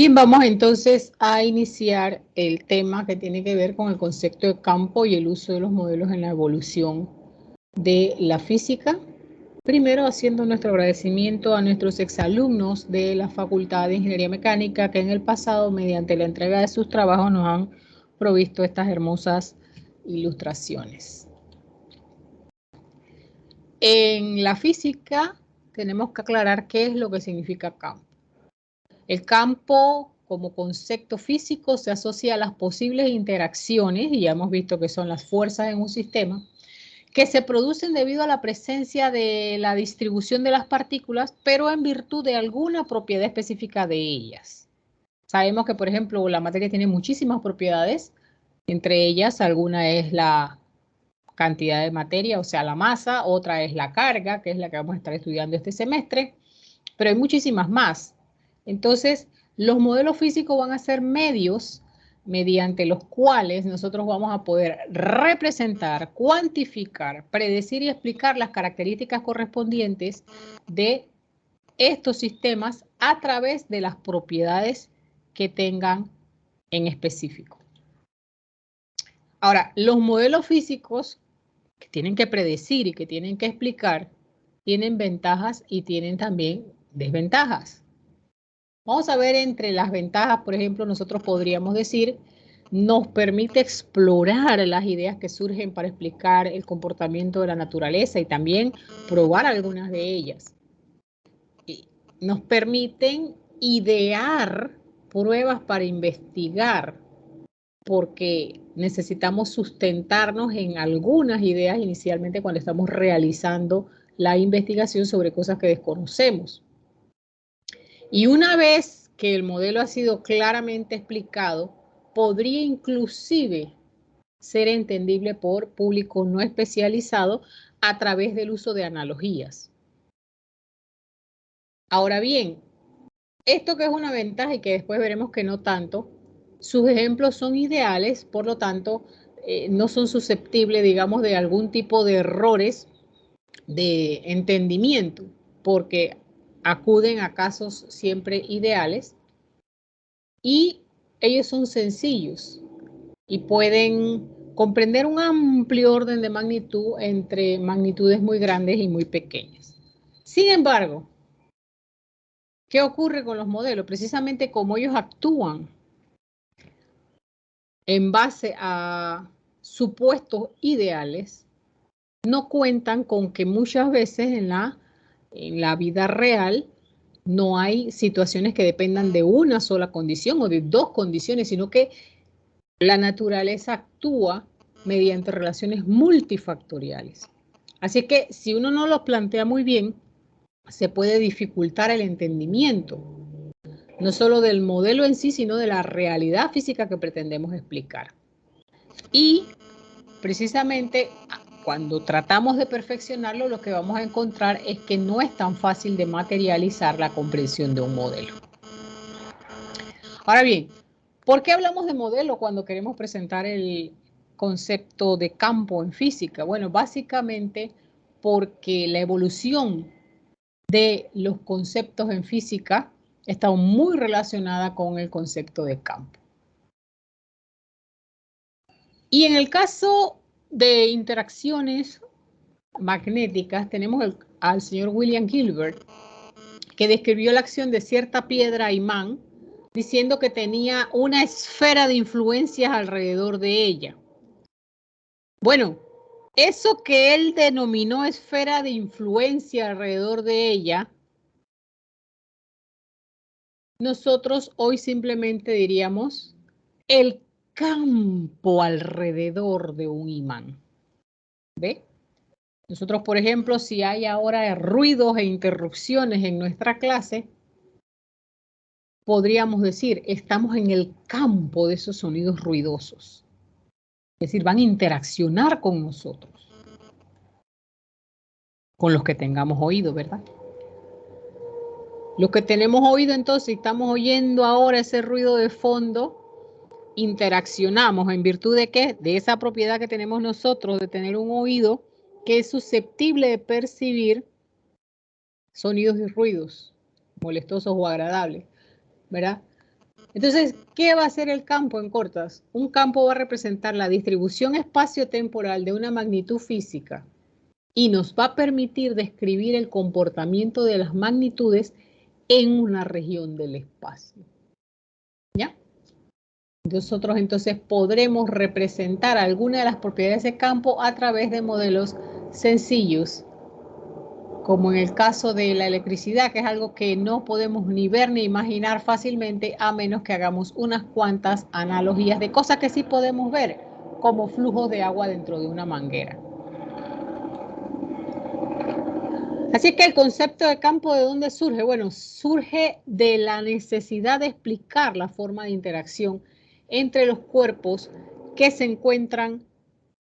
Bien, vamos entonces a iniciar el tema que tiene que ver con el concepto de campo y el uso de los modelos en la evolución de la física. Primero, haciendo nuestro agradecimiento a nuestros exalumnos de la Facultad de Ingeniería Mecánica que en el pasado, mediante la entrega de sus trabajos, nos han provisto estas hermosas ilustraciones. En la física tenemos que aclarar qué es lo que significa campo. El campo como concepto físico se asocia a las posibles interacciones, y ya hemos visto que son las fuerzas en un sistema, que se producen debido a la presencia de la distribución de las partículas, pero en virtud de alguna propiedad específica de ellas. Sabemos que, por ejemplo, la materia tiene muchísimas propiedades, entre ellas alguna es la cantidad de materia, o sea, la masa, otra es la carga, que es la que vamos a estar estudiando este semestre, pero hay muchísimas más. Entonces, los modelos físicos van a ser medios mediante los cuales nosotros vamos a poder representar, cuantificar, predecir y explicar las características correspondientes de estos sistemas a través de las propiedades que tengan en específico. Ahora, los modelos físicos que tienen que predecir y que tienen que explicar tienen ventajas y tienen también desventajas. Vamos a ver entre las ventajas, por ejemplo, nosotros podríamos decir, nos permite explorar las ideas que surgen para explicar el comportamiento de la naturaleza y también probar algunas de ellas. Y nos permiten idear pruebas para investigar, porque necesitamos sustentarnos en algunas ideas inicialmente cuando estamos realizando la investigación sobre cosas que desconocemos. Y una vez que el modelo ha sido claramente explicado, podría inclusive ser entendible por público no especializado a través del uso de analogías. Ahora bien, esto que es una ventaja y que después veremos que no tanto, sus ejemplos son ideales, por lo tanto, no son susceptibles, digamos, de algún tipo de errores de entendimiento, porque acuden a casos siempre ideales y ellos son sencillos y pueden comprender un amplio orden de magnitud entre magnitudes muy grandes y muy pequeñas. Sin embargo, ¿qué ocurre con los modelos? Precisamente como ellos actúan en base a supuestos ideales, no cuentan con que muchas veces en la vida real no hay situaciones que dependan de una sola condición o de dos condiciones, sino que la naturaleza actúa mediante relaciones multifactoriales. Así que si uno no lo plantea muy bien, se puede dificultar el entendimiento, no solo del modelo en sí, sino de la realidad física que pretendemos explicar. Y precisamente cuando tratamos de perfeccionarlo, lo que vamos a encontrar es que no es tan fácil de materializar la comprensión de un modelo. Ahora bien, ¿por qué hablamos de modelo cuando queremos presentar el concepto de campo en física? Bueno, básicamente porque la evolución de los conceptos en física está muy relacionada con el concepto de campo. Y en el caso de interacciones magnéticas, tenemos al señor William Gilbert, que describió la acción de cierta piedra imán, diciendo que tenía una esfera de influencias alrededor de ella. Bueno, eso que él denominó esfera de influencia alrededor de ella, nosotros hoy simplemente diríamos el campo alrededor de un imán. ¿Ve? Nosotros, por ejemplo, si hay ahora ruidos e interrupciones en nuestra clase, podríamos decir, estamos en el campo de esos sonidos ruidosos. Es decir, van a interaccionar con nosotros, con los que tengamos oído, ¿verdad? Los que tenemos oído, entonces, estamos oyendo ahora ese ruido de fondo, interaccionamos en virtud de ¿qué? De esa propiedad que tenemos nosotros de tener un oído que es susceptible de percibir sonidos y ruidos molestosos o agradables, ¿verdad? Entonces, ¿qué va a hacer el campo en cortas? Un campo va a representar la distribución espacio-temporal de una magnitud física y nos va a permitir describir el comportamiento de las magnitudes en una región del espacio. ¿Ya? Nosotros entonces podremos representar alguna de las propiedades de campo a través de modelos sencillos, como en el caso de la electricidad, que es algo que no podemos ni ver ni imaginar fácilmente a menos que hagamos unas cuantas analogías de cosas que sí podemos ver, como flujos de agua dentro de una manguera. Así que el concepto de campo, ¿de dónde surge? Bueno, surge de la necesidad de explicar la forma de interacción entre los cuerpos que se encuentran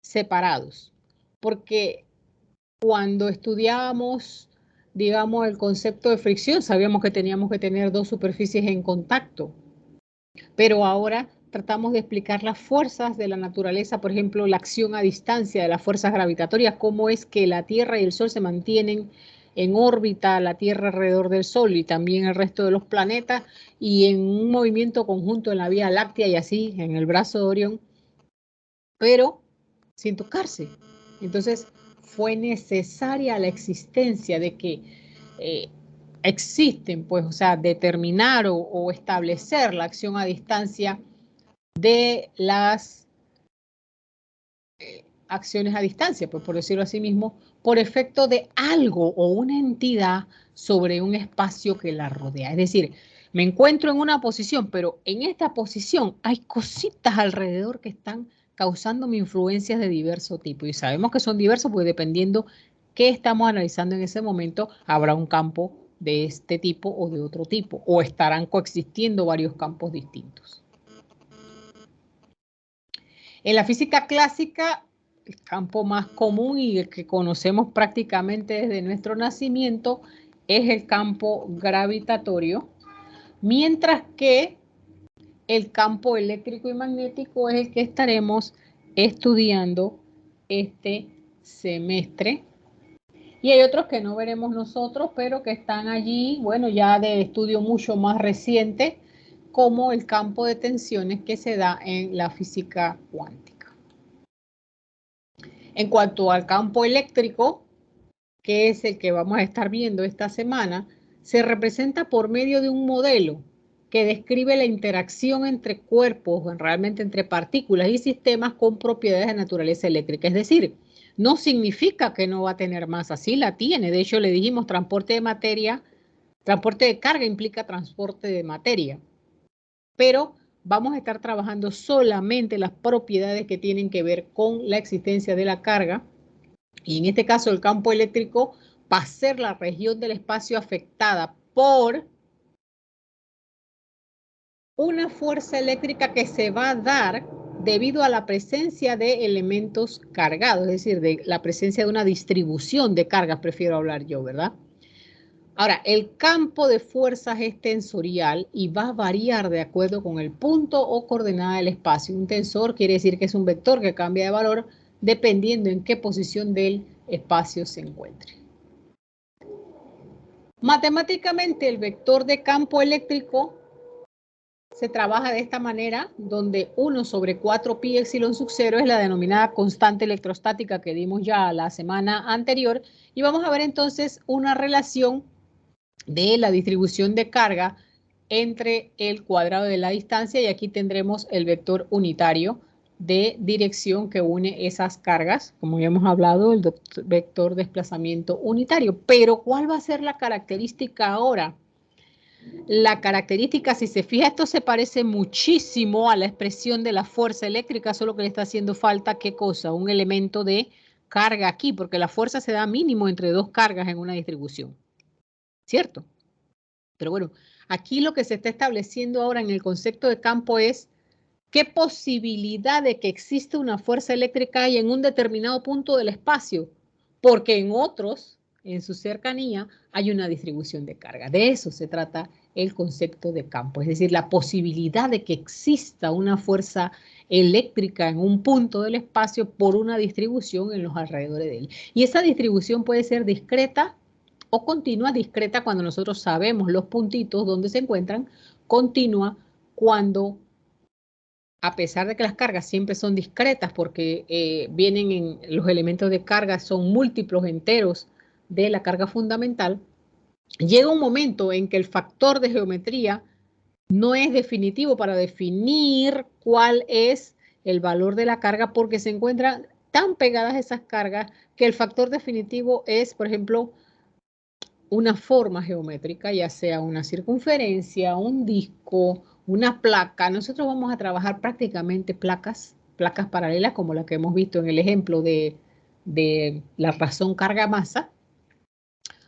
separados. Porque cuando estudiábamos, digamos, el concepto de fricción, sabíamos que teníamos que tener dos superficies en contacto. Pero ahora tratamos de explicar las fuerzas de la naturaleza, por ejemplo, la acción a distancia de las fuerzas gravitatorias, cómo es que la Tierra y el Sol se mantienen en órbita, la Tierra alrededor del Sol y también el resto de los planetas, y en un movimiento conjunto en la Vía Láctea y así en el brazo de Orión, pero sin tocarse. Entonces fue necesaria la existencia de que existen, pues, o sea, determinar o establecer la acción a distancia de las acciones a distancia, pues por decirlo así mismo, por efecto de algo o una entidad sobre un espacio que la rodea. Es decir, me encuentro en una posición, pero en esta posición hay cositas alrededor que están causándome influencias de diverso tipo. Y sabemos que son diversos porque dependiendo qué estamos analizando en ese momento, habrá un campo de este tipo o de otro tipo, o estarán coexistiendo varios campos distintos. En la física clásica, el campo más común y el que conocemos prácticamente desde nuestro nacimiento es el campo gravitatorio, mientras que el campo eléctrico y magnético es el que estaremos estudiando este semestre. Y hay otros que no veremos nosotros, pero que están allí, bueno, ya de estudio mucho más reciente, como el campo de tensiones que se da en la física cuántica. En cuanto al campo eléctrico, que es el que vamos a estar viendo esta semana, se representa por medio de un modelo que describe la interacción entre cuerpos, realmente entre partículas y sistemas con propiedades de naturaleza eléctrica. Es decir, no significa que no va a tener masa, sí la tiene. De hecho, le dijimos transporte de materia, transporte de carga implica transporte de materia. Pero vamos a estar trabajando solamente las propiedades que tienen que ver con la existencia de la carga. Y en este caso el campo eléctrico va a ser la región del espacio afectada por una fuerza eléctrica que se va a dar debido a la presencia de elementos cargados, es decir, de la presencia de una distribución de cargas, prefiero hablar yo, ¿verdad? Ahora, el campo de fuerzas es tensorial y va a variar de acuerdo con el punto o coordenada del espacio. Un tensor quiere decir que es un vector que cambia de valor dependiendo en qué posición del espacio se encuentre. Matemáticamente, el vector de campo eléctrico se trabaja de esta manera, donde 1 sobre 4 pi epsilon sub 0 es la denominada constante electrostática que dimos ya la semana anterior, y vamos a ver entonces una relación de la distribución de carga entre el cuadrado de la distancia, y aquí tendremos el vector unitario de dirección que une esas cargas, como ya hemos hablado, el vector desplazamiento unitario. Pero ¿cuál va a ser la característica ahora? La característica, si se fija, esto se parece muchísimo a la expresión de la fuerza eléctrica, solo que le está haciendo falta, ¿qué cosa? Un elemento de carga aquí, porque la fuerza se da mínimo entre dos cargas en una distribución, ¿cierto? Pero bueno, aquí lo que se está estableciendo ahora en el concepto de campo es qué posibilidad de que exista una fuerza eléctrica hay en un determinado punto del espacio, porque en otros, en su cercanía, hay una distribución de carga. De eso se trata el concepto de campo, es decir, la posibilidad de que exista una fuerza eléctrica en un punto del espacio por una distribución en los alrededores de él. Y esa distribución puede ser discreta o continua. Discreta cuando nosotros sabemos los puntitos donde se encuentran, continua cuando, a pesar de que las cargas siempre son discretas, porque vienen en los elementos de carga, son múltiplos enteros de la carga fundamental, llega un momento en que el factor de geometría no es definitivo para definir cuál es el valor de la carga, porque se encuentran tan pegadas esas cargas que el factor definitivo es, por ejemplo, una forma geométrica, ya sea una circunferencia, un disco, una placa. Nosotros vamos a trabajar prácticamente placas paralelas, como la que hemos visto en el ejemplo de la razón carga-masa,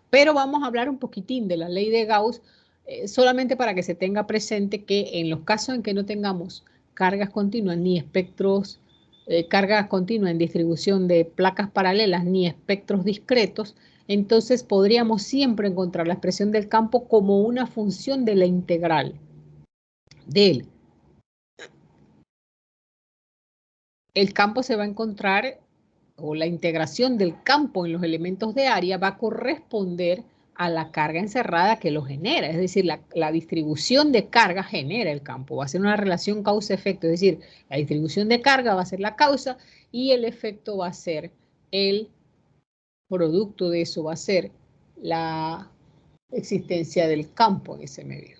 pero vamos a hablar un poquitín de la ley de Gauss, solamente para que se tenga presente que en los casos en que no tengamos cargas continuas ni espectros, cargas continuas en distribución de placas paralelas ni espectros discretos, entonces podríamos siempre encontrar la expresión del campo como una función de la integral de él. El campo se va a encontrar, o la integración del campo en los elementos de área va a corresponder a la carga encerrada que lo genera. Es decir, la distribución de carga genera el campo. Va a ser una relación causa-efecto. Es decir, la distribución de carga va a ser la causa y el efecto va a ser el producto de eso, va a ser la existencia del campo en ese medio.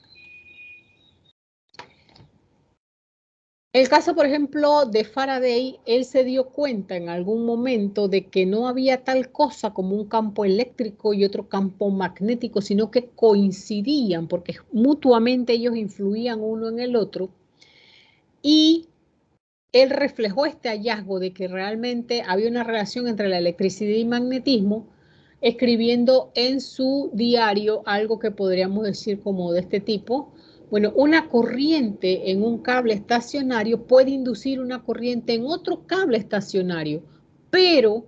El caso, por ejemplo, de Faraday, él se dio cuenta en algún momento de que no había tal cosa como un campo eléctrico y otro campo magnético, sino que coincidían porque mutuamente ellos influían uno en el otro. Y él reflejó este hallazgo de que realmente había una relación entre la electricidad y magnetismo, escribiendo en su diario algo que podríamos decir como de este tipo. Bueno, una corriente en un cable estacionario puede inducir una corriente en otro cable estacionario, pero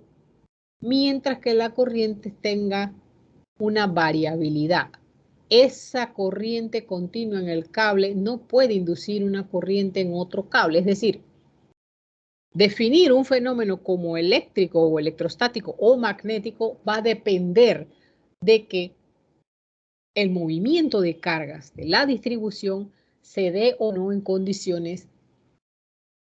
mientras que la corriente tenga una variabilidad. Esa corriente continua en el cable no puede inducir una corriente en otro cable, es decir, definir un fenómeno como eléctrico o electrostático o magnético va a depender de que el movimiento de cargas de la distribución se dé o no en condiciones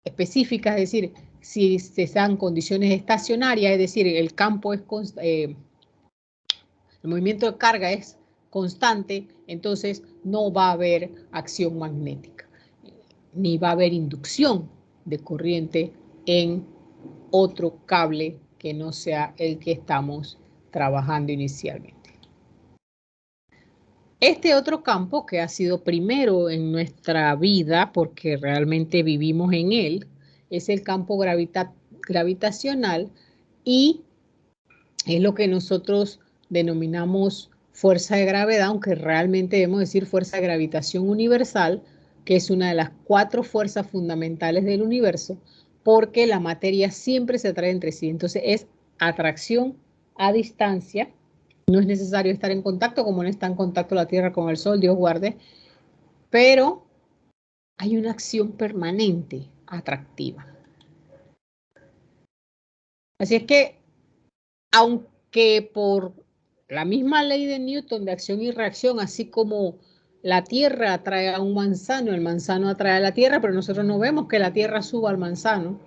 específicas, es decir, si se dan condiciones estacionarias, es decir, el campo es el movimiento de carga es constante, entonces no va a haber acción magnética, ni va a haber inducción de corriente en otro cable que no sea el que estamos trabajando inicialmente. Este otro campo que ha sido primero en nuestra vida, porque realmente vivimos en él, es el campo gravitacional y es lo que nosotros denominamos fuerza de gravedad, aunque realmente debemos decir fuerza de gravitación universal, que es una de las 4 fuerzas fundamentales del universo, porque la materia siempre se atrae entre sí. Entonces es atracción a distancia. No es necesario estar en contacto, como no está en contacto la Tierra con el Sol, Dios guarde, pero hay una acción permanente atractiva. Así es que, aunque por la misma ley de Newton de acción y reacción, así como la Tierra atrae a un manzano, el manzano atrae a la Tierra, pero nosotros no vemos que la Tierra suba al manzano.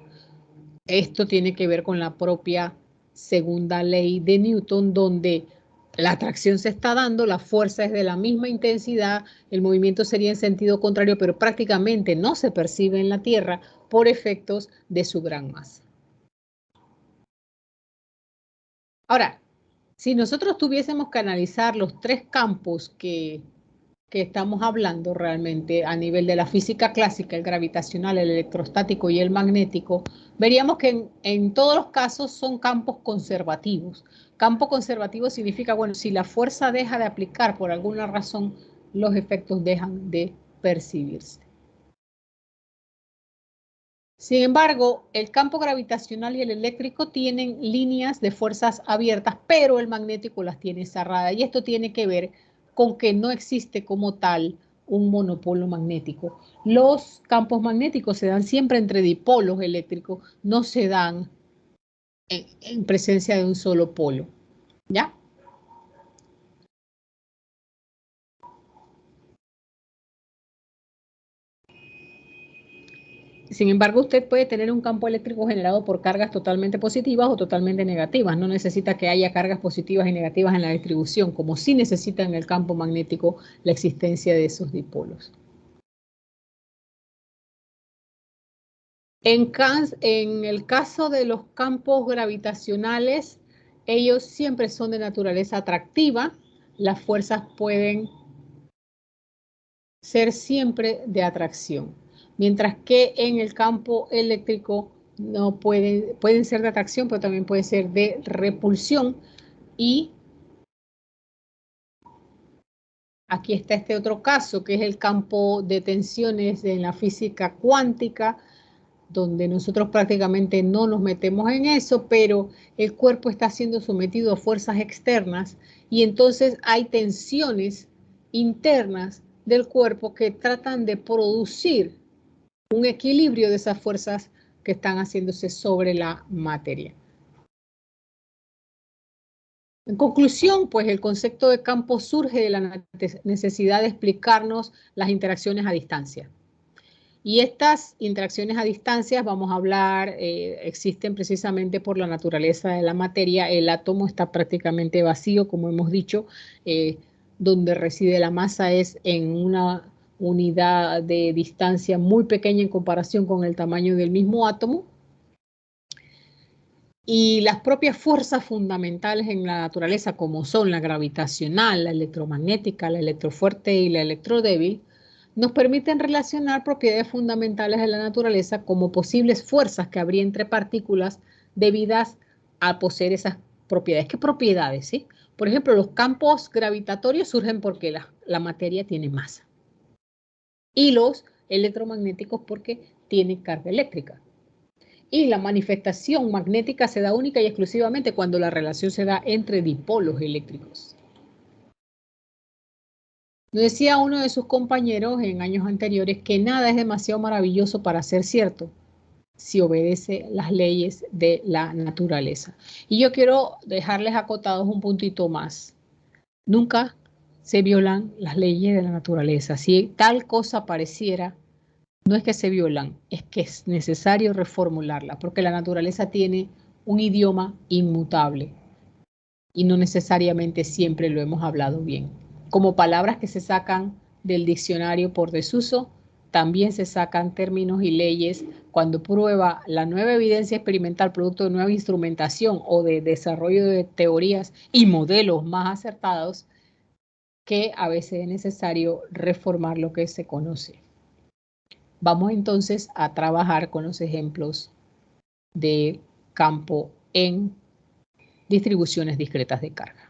Esto tiene que ver con la propia segunda ley de Newton, donde la atracción se está dando, la fuerza es de la misma intensidad, el movimiento sería en sentido contrario, pero prácticamente no se percibe en la Tierra por efectos de su gran masa. Ahora, si nosotros tuviésemos que analizar los 3 campos que estamos hablando realmente a nivel de la física clásica, el gravitacional, el electrostático y el magnético, veríamos que en todos los casos son campos conservativos. Campo conservativo significa, bueno, si la fuerza deja de aplicar por alguna razón, los efectos dejan de percibirse. Sin embargo, el campo gravitacional y el eléctrico tienen líneas de fuerzas abiertas, pero el magnético las tiene cerradas. Y esto tiene que ver con que no existe como tal un monopolo magnético. Los campos magnéticos se dan siempre entre dipolos eléctricos, no se dan en presencia de un solo polo. ¿Ya? Sin embargo, usted puede tener un campo eléctrico generado por cargas totalmente positivas o totalmente negativas. No necesita que haya cargas positivas y negativas en la distribución, como sí necesita en el campo magnético la existencia de esos dipolos. En el caso de los campos gravitacionales, ellos siempre son de naturaleza atractiva. Las fuerzas pueden ser siempre de atracción, mientras que en el campo eléctrico no pueden ser de atracción, pero también pueden ser de repulsión. Y aquí está este otro caso, que es el campo de tensiones en la física cuántica, donde nosotros prácticamente no nos metemos en eso, pero el cuerpo está siendo sometido a fuerzas externas y entonces hay tensiones internas del cuerpo que tratan de producir un equilibrio de esas fuerzas que están haciéndose sobre la materia. En conclusión, pues el concepto de campo surge de la necesidad de explicarnos las interacciones a distancia. Y estas interacciones a distancias, vamos a hablar, existen precisamente por la naturaleza de la materia. El átomo está prácticamente vacío, como hemos dicho, donde reside la masa es en una unidad de distancia muy pequeña en comparación con el tamaño del mismo átomo. Y las propias fuerzas fundamentales en la naturaleza, como son la gravitacional, la electromagnética, la electrofuerte y la electrodébil, nos permiten relacionar propiedades fundamentales de la naturaleza como posibles fuerzas que habría entre partículas debidas a poseer esas propiedades. ¿Qué propiedades? ¿Sí? Por ejemplo, los campos gravitatorios surgen porque la materia tiene masa. Y los electromagnéticos porque tienen carga eléctrica. Y la manifestación magnética se da única y exclusivamente cuando la relación se da entre dipolos eléctricos. Nos decía uno de sus compañeros en años anteriores que nada es demasiado maravilloso para ser cierto si obedece las leyes de la naturaleza. Y yo quiero dejarles acotados un puntito más. Nunca se violan las leyes de la naturaleza. Si tal cosa pareciera, no es que se violan, es que es necesario reformularla, porque la naturaleza tiene un idioma inmutable y no necesariamente siempre lo hemos hablado bien. Como palabras que se sacan del diccionario por desuso, también se sacan términos y leyes cuando prueba la nueva evidencia experimental producto de nueva instrumentación o de desarrollo de teorías y modelos más acertados, que a veces es necesario reformar lo que se conoce. Vamos entonces a trabajar con los ejemplos de campo en distribuciones discretas de carga.